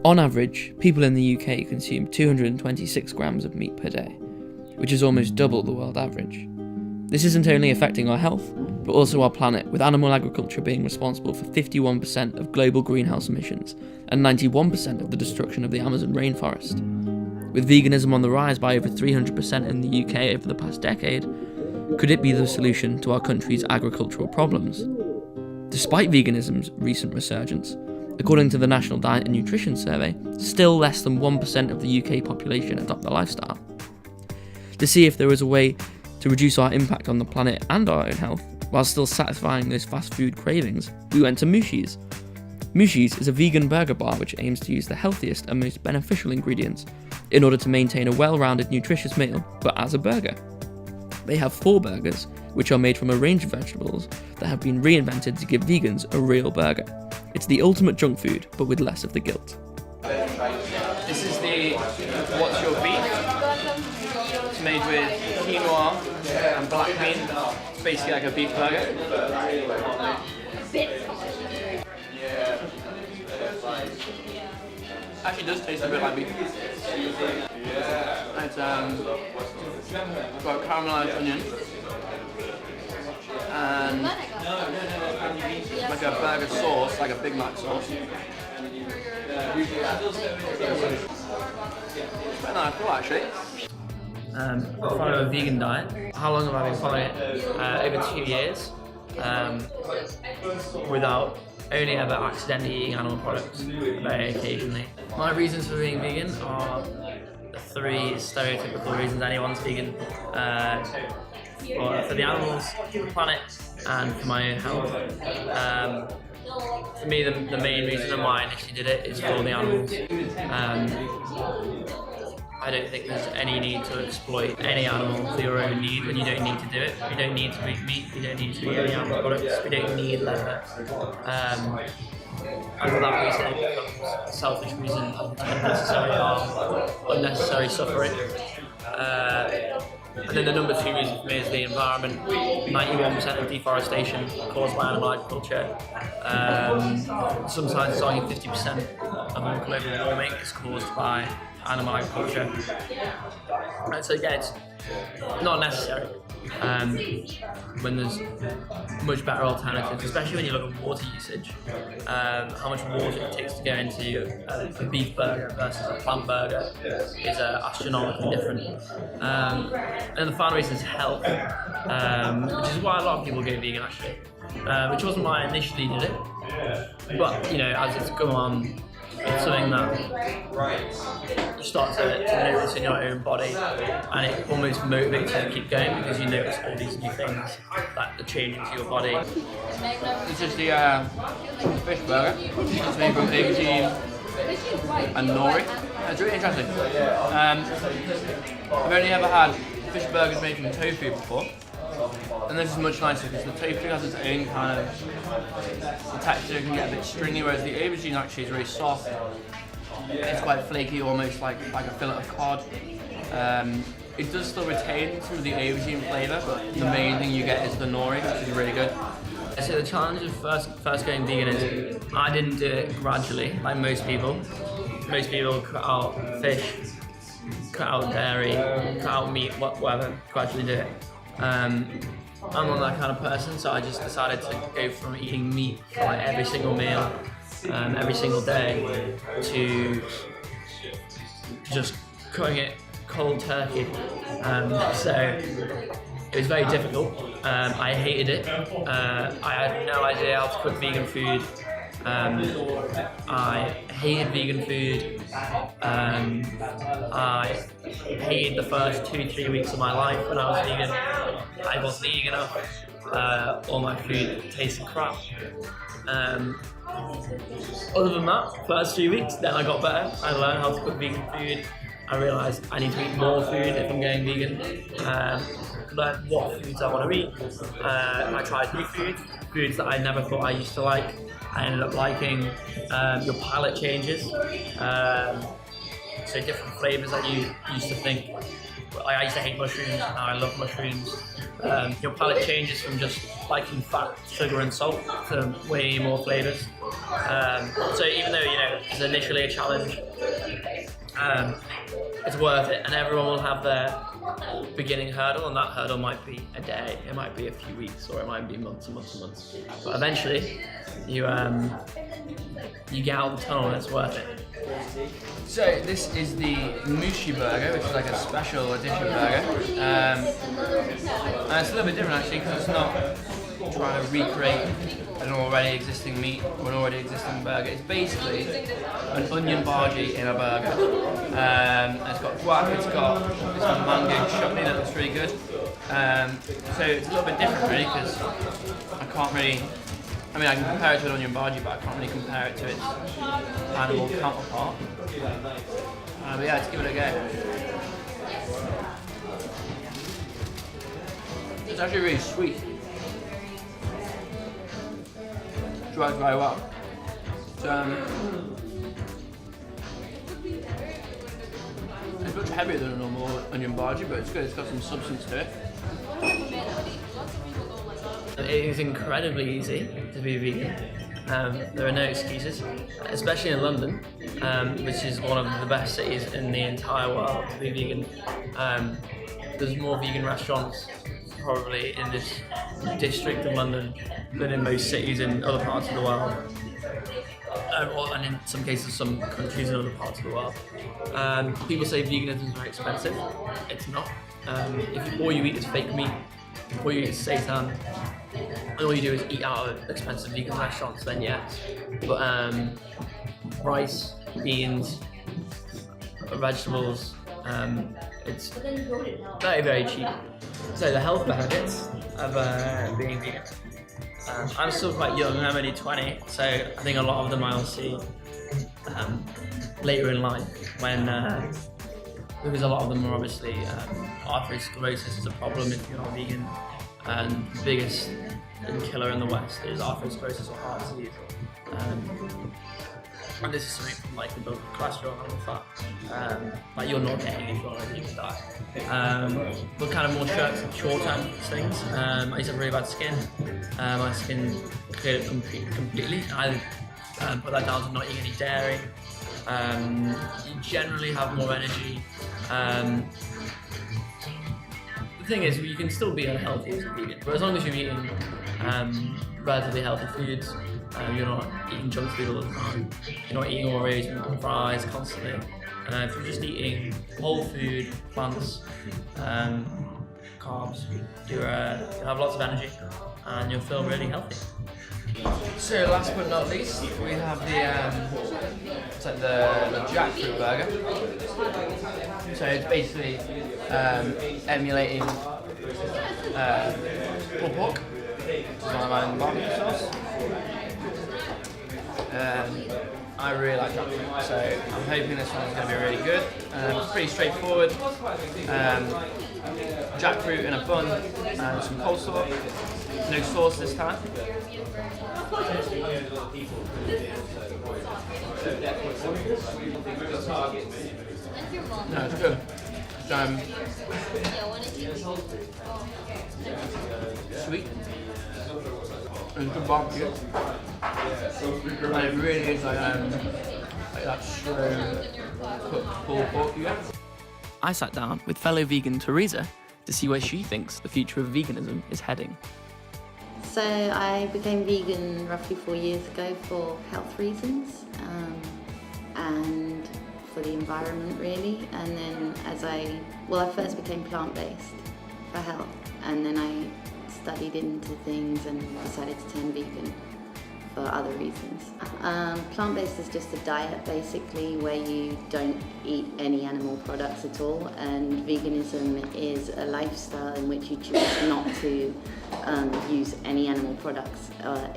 On average, people in the UK consume 226 grams of meat per day, which is almost double the world average. This isn't only affecting our health, but also our planet, with animal agriculture being responsible for 51% of global greenhouse emissions and 91% of the destruction of the Amazon rainforest. With veganism on the rise by over 300% in the UK over the past decade, could it be the solution to our country's agricultural problems? Despite veganism's recent resurgence, according to the National Diet and Nutrition Survey, still less than 1% of the UK population adopt the lifestyle. To see if there was a way to reduce our impact on the planet and our own health, while still satisfying those fast food cravings, we went to Mooshies. Mooshies is a vegan burger bar which aims to use the healthiest and most beneficial ingredients in order to maintain a well-rounded, nutritious meal, but as a burger. They have 4 burgers, which are made from a range of vegetables that have been reinvented to give vegans a real burger. It's the ultimate junk food, but with less of the guilt. This is the What's Your Beef? It's made with quinoa and black bean. It's basically like a beef burger. Actually does taste a bit like beef. It's got caramelized onion and like a burger sauce, like a Big Mac sauce. Quite nice, cool actually. I follow a vegan diet. How long have I been following it? Over 2 years. Without only ever accidentally eating animal products, very occasionally. My reasons for being vegan are the 3 stereotypical reasons anyone's vegan. For the animals, the planet, and for my own health. For me, the main reason why I initially did it is for the animals. I don't think there's any need to exploit any animal for your own need when you don't need to do it. You don't need to eat meat, you don't need to eat any animal products, we don't need leather. And for that reason, it becomes a selfish reason of unnecessary harm, unnecessary suffering. And then the number 2 reason for me is the environment. 91% of deforestation caused by animal agriculture. Some scientists argue 50% of all global warming is caused by animal agriculture. And so yeah, it's not necessary when there's much better alternatives, especially when you look at water usage. How much water it takes to go into a beef burger versus a plant burger is astronomically different. And the final reason is health, which is why a lot of people go vegan actually, which wasn't why I initially did it, but you know, as it's gone on, it's something that you start to notice in your own body, and it almost motivates you to keep going because you notice all these new things that are changing to your body. This is the fish burger. It's made from aubergine and nori. It's really interesting. I've only ever had fish burgers made from tofu before. And this is much nicer because the tofu has its own kind of, the texture can get a bit stringy, whereas the aubergine actually is really soft. It's quite flaky, almost like a fillet of cod. It does still retain some of the aubergine flavour, but the main thing you get is the nori, which is really good. So the challenge of first going vegan is I didn't do it gradually, like most people. Most people cut out fish, cut out dairy, cut out meat, whatever, gradually do it. I'm not that kind of person, so I just decided to go from eating meat for like every single meal, every single day, to just cutting it cold turkey. So it was very difficult. I hated it. I had no idea how to cook vegan food. I hated vegan food. I hated the first 2-3 weeks of my life when I was vegan. I wasn't eating enough. All my food tasted crap. Other than that, first 3 weeks, then I got better. I learned how to cook vegan food. I realised I need to eat more food if I'm going vegan. Learn what foods I want to eat. I tried new foods that I never thought I used to like. I ended up liking. Your palate changes. So different flavours that you used to think. I used to hate mushrooms, now I love mushrooms. Your palate changes from just liking fat, sugar and salt to way more flavours. So even though, you know, is initially a challenge, it's worth it, and everyone will have their beginning hurdle, and that hurdle might be a day, it might be a few weeks, or it might be months and months and months. But eventually, you get out of the tunnel, and it's worth it. So this is the Mushi burger, which is like a special edition burger. And it's a little bit different actually, because it's not trying to recreate an already existing meat or an already existing burger. It's basically an onion bhaji in a burger. And it's got guac, it's got this mango chutney that looks really good. So it's a little bit different really, because I can compare it to an onion bhaji, but I can't really compare it to its animal counterpart. But yeah, let's give it a go. It's actually really sweet. Dries very well. It's much heavier than a normal onion bhaji, but it's good. It's got some substance to it. It is incredibly easy to be vegan. There are no excuses, especially in London, which is one of the best cities in the entire world to be vegan. There's more vegan restaurants probably in this district of London than in most cities in other parts of the world. And in some cases, some countries in other parts of the world. People say veganism is very expensive. It's not. If all you eat is fake meat, all you eat is seitan, and all you do is eat out of expensive vegan restaurants, then yes. But rice, beans, vegetables, it's very, very cheap. So the health benefits of being vegan. I'm still quite young, I'm only 20, so I think a lot of them I'll see later in life when, because a lot of them are obviously atherosclerosis is a problem if you're not vegan, and the biggest killer in the West is atherosclerosis or heart disease. And this is something from like the build cholesterol and all that. Like you're not getting if you're on a vegan diet. But kind of more short-term things. I used to have really bad skin. My skin cleared up completely. I put that down to not eating any dairy. You generally have more energy. The thing is, you can still be unhealthy as a vegan, but as long as you're eating relatively healthy foods, you're not eating junk food all the time, you're not eating Oreos and fries constantly. If you're just eating whole food, plants, carbs, you'll have lots of energy and you'll feel really healthy. So last but not least, we have it's like the jackfruit burger. So it's basically emulating pulled pork, which is one of my barbecue sauce. I really like jackfruit, so I'm hoping this one's going to be really good. It's pretty straightforward. Jackfruit in a bun and some coleslaw. No sauce this time. No, it's good. Sweet. And good barbecue. And it really is like that slow cooked pulled pork you get. I sat down with fellow vegan Teresa to see where she thinks the future of veganism is heading. So I became vegan roughly 4 years ago for health reasons and for the environment really. And then I first became plant-based for health, and then I studied into things and decided to turn vegan for other reasons. Plant-based is just a diet basically where you don't eat any animal products at all, and veganism is a lifestyle in which you choose not to use any animal products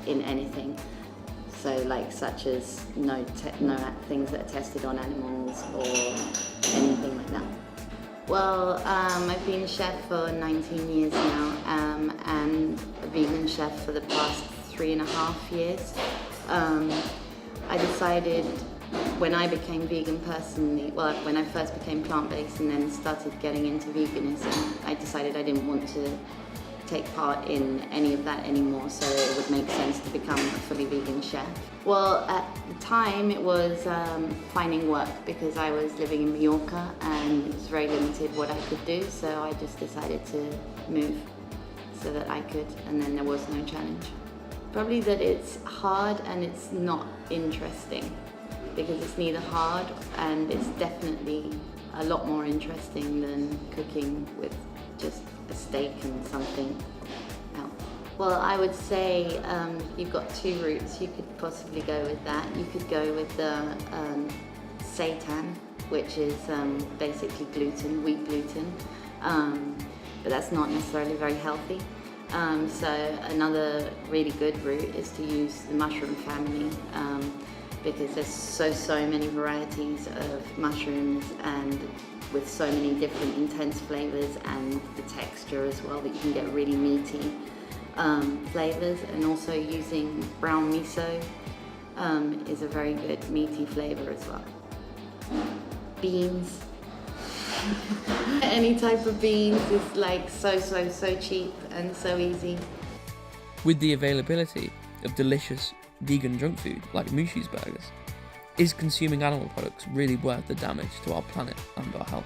in anything. So such as no things that are tested on animals or anything like that. Well, I've been a chef for 19 years now, and a vegan chef for the past 3.5 years. I decided when I became vegan personally, when I first became plant-based and then started getting into veganism, I decided I didn't want to take part in any of that anymore, so it would make sense to become a fully vegan chef. Well, at the time it was finding work, because I was living in Mallorca and it was very limited what I could do, so I just decided to move so that I could, and then there was no challenge. Probably that it's hard and it's not interesting, because it's neither hard and it's definitely a lot more interesting than cooking with just a steak and something else. Well, I would say you've got two routes. You could possibly go with that. You could go with the seitan, which is basically gluten, wheat gluten, but that's not necessarily very healthy. So another really good route is to use the mushroom family, because there's so many varieties of mushrooms, and with so many different intense flavors, and the texture as well, that you can get really meaty flavors. And also using brown miso is a very good meaty flavor as well. Beans. Any type of beans is like so cheap and so easy. With the availability of delicious vegan junk food like Mushi's burgers, is consuming animal products really worth the damage to our planet and our health?